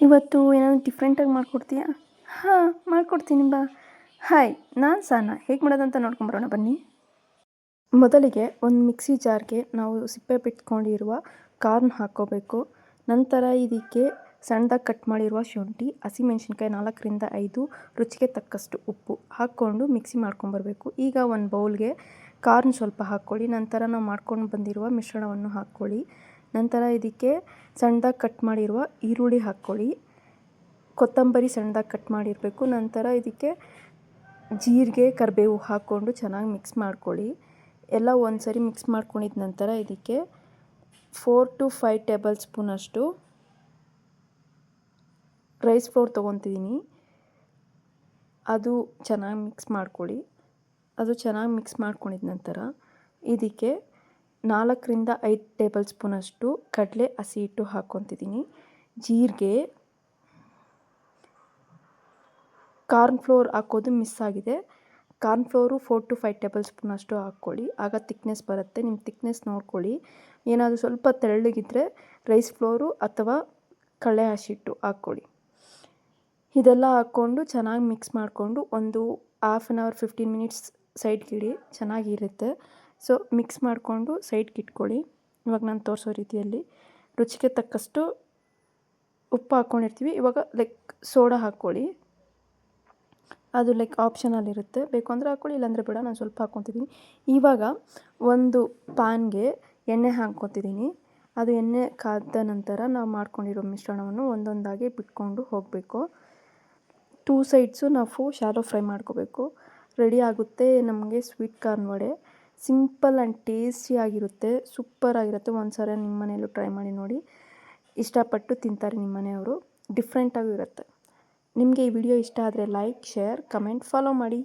ಇವತ್ತು ಏನಾದರೂ ಡಿಫ್ರೆಂಟಾಗಿ ಮಾಡಿಕೊಡ್ತೀಯಾ? ಹಾಂ, ಮಾಡಿಕೊಡ್ತೀನಿ ಬಾ. ಹಾಯ್, ನಾನು ಸಹನಾ. ಹೇಗೆ ಮಾಡೋದಂತ ನೋಡ್ಕೊಂಬರೋಣ ಬನ್ನಿ. ಮೊದಲಿಗೆ ಒಂದು ಮಿಕ್ಸಿ ಜಾರ್ಗೆ ನಾವು ಸಿಪ್ಪೆ ಬಿಟ್ಕೊಂಡಿರುವ ಕಾರ್ನ್ ಹಾಕ್ಕೋಬೇಕು. ನಂತರ ಇದಕ್ಕೆ ಸಣ್ಣದಾಗಿ ಕಟ್ ಮಾಡಿರುವ ಶುಂಠಿ, ಹಸಿಮೆಣಸಿನ್ಕಾಯಿ 4ರಿಂದ 5, ರುಚಿಗೆ ತಕ್ಕಷ್ಟು ಉಪ್ಪು ಹಾಕ್ಕೊಂಡು ಮಿಕ್ಸಿ ಮಾಡ್ಕೊಂಬರಬೇಕು. ಈಗ ಒಂದು ಬೌಲ್ಗೆ ಕಾರ್ನ್ ಸ್ವಲ್ಪ ಹಾಕ್ಕೊಳ್ಳಿ. ನಂತರ ನಾವು ಮಾಡ್ಕೊಂಡು ಬಂದಿರುವ ಮಿಶ್ರಣವನ್ನು ಹಾಕ್ಕೊಳ್ಳಿ. ನಂತರ ಇದಕ್ಕೆ ಸಣ್ಣದಾಗಿ ಕಟ್ ಮಾಡಿರುವ ಈರುಳ್ಳಿ ಹಾಕ್ಕೊಳ್ಳಿ. ಕೊತ್ತಂಬರಿ ಸಣ್ಣದಾಗಿ ಕಟ್ ಮಾಡಿರಬೇಕು. ನಂತರ ಇದಕ್ಕೆ ಜೀರಿಗೆ, ಕರಿಬೇವು ಹಾಕ್ಕೊಂಡು ಚೆನ್ನಾಗಿ ಮಿಕ್ಸ್ ಮಾಡ್ಕೊಳ್ಳಿ. ಎಲ್ಲ ಒಂದು ಸರಿ ಮಿಕ್ಸ್ ಮಾಡ್ಕೊಂಡಿದ ನಂತರ ಇದಕ್ಕೆ 4 to 5 ಟೇಬಲ್ ಸ್ಪೂನಷ್ಟು ರೈಸ್ ಫ್ಲೋರ್ ತೊಗೊತಿದ್ದೀನಿ. ಅದು ಚೆನ್ನಾಗಿ ಮಿಕ್ಸ್ ಮಾಡ್ಕೊಳ್ಳಿ. ಅದು ಚೆನ್ನಾಗಿ ಮಿಕ್ಸ್ ಮಾಡ್ಕೊಂಡಿದ ನಂತರ ಇದಕ್ಕೆ 4ರಿಂದ 5 ಟೇಬಲ್ ಸ್ಪೂನಷ್ಟು ಕಡಲೆ ಹಸಿ ಹಿಟ್ಟು ಹಾಕ್ಕೊತಿದ್ದೀನಿ. ಜೀರಿಗೆ, ಕಾರ್ನ್ ಫ್ಲೋರ್ ಹಾಕೋದು ಮಿಸ್ ಆಗಿದೆ. ಕಾರ್ನ್ ಫ್ಲೋರು 4 to 5 ಟೇಬಲ್ ಸ್ಪೂನಷ್ಟು ಹಾಕ್ಕೊಳ್ಳಿ. ಆಗ ತಿಕ್ನೆಸ್ ಬರುತ್ತೆ. ನಿಮ್ಮ ತಿಕ್ನೆಸ್ ನೋಡ್ಕೊಳ್ಳಿ. ಏನಾದರೂ ಸ್ವಲ್ಪ ತೆಳ್ಳಗಿದ್ದರೆ ರೈಸ್ ಫ್ಲೋರು ಅಥವಾ ಕಡಲೆ ಹಸಿ ಹಿಟ್ಟು ಹಾಕ್ಕೊಳ್ಳಿ. ಇದೆಲ್ಲ ಹಾಕ್ಕೊಂಡು ಚೆನ್ನಾಗಿ ಮಿಕ್ಸ್ ಮಾಡಿಕೊಂಡು ಒಂದು 1/2 hour 15 minutes ಸೈಡ್ಗಿಡಿ, ಚೆನ್ನಾಗಿರುತ್ತೆ. ಸೊ ಮಿಕ್ಸ್ ಮಾಡಿಕೊಂಡು ಸೈಡ್ಗೆ ಇಟ್ಕೊಳ್ಳಿ. ಇವಾಗ ನಾನು ತೋರಿಸೋ ರೀತಿಯಲ್ಲಿ ರುಚಿಗೆ ತಕ್ಕಷ್ಟು ಉಪ್ಪು ಹಾಕ್ಕೊಂಡಿರ್ತೀವಿ. ಇವಾಗ ಸೋಡಾ ಹಾಕ್ಕೊಳ್ಳಿ. ಅದು ಆಪ್ಷನಲ್ ಇರುತ್ತೆ. ಬೇಕು ಅಂದರೆ ಹಾಕ್ಕೊಳ್ಳಿ, ಇಲ್ಲಾಂದರೆ ಬೇಡ. ನಾನು ಸ್ವಲ್ಪ ಹಾಕ್ಕೊತಿದ್ದೀನಿ. ಇವಾಗ ಒಂದು ಪ್ಯಾನ್ಗೆ ಎಣ್ಣೆ ಹಾಕ್ಕೊತಿದ್ದೀನಿ. ಅದು ಎಣ್ಣೆ ಕಾದ ನಂತರ ನಾವು ಮಾಡ್ಕೊಂಡಿರೋ ಮಿಶ್ರಣವನ್ನು ಒಂದೊಂದಾಗಿ ಬಿಟ್ಕೊಂಡು ಹೋಗಬೇಕು. 2 ಸೈಡ್ಸು ನಾವು ಶಾಲೋ ಫ್ರೈ ಮಾಡ್ಕೋಬೇಕು. ರೆಡಿ ಆಗುತ್ತೆ ನಮಗೆ sweet corn vada. Simple and ಟೇಸ್ಟಿಯಾಗಿರುತ್ತೆ. ಸೂಪರಾಗಿರುತ್ತೆ. ಒಂದು ಸಲ ನಿಮ್ಮ ಮನೆಯಲ್ಲೂ ಟ್ರೈ ಮಾಡಿ ನೋಡಿ. ಇಷ್ಟಪಟ್ಟು ತಿಂತಾರೆ ನಿಮ್ಮ ಮನೆಯವರು. ಡಿಫ್ರೆಂಟಾಗೂ ಇರುತ್ತೆ. ನಿಮಗೆ ಈ ವಿಡಿಯೋ ಇಷ್ಟ ಆದರೆ ಲೈಕ್, ಶೇರ್, ಕಮೆಂಟ್, ಫಾಲೋ ಮಾಡಿ.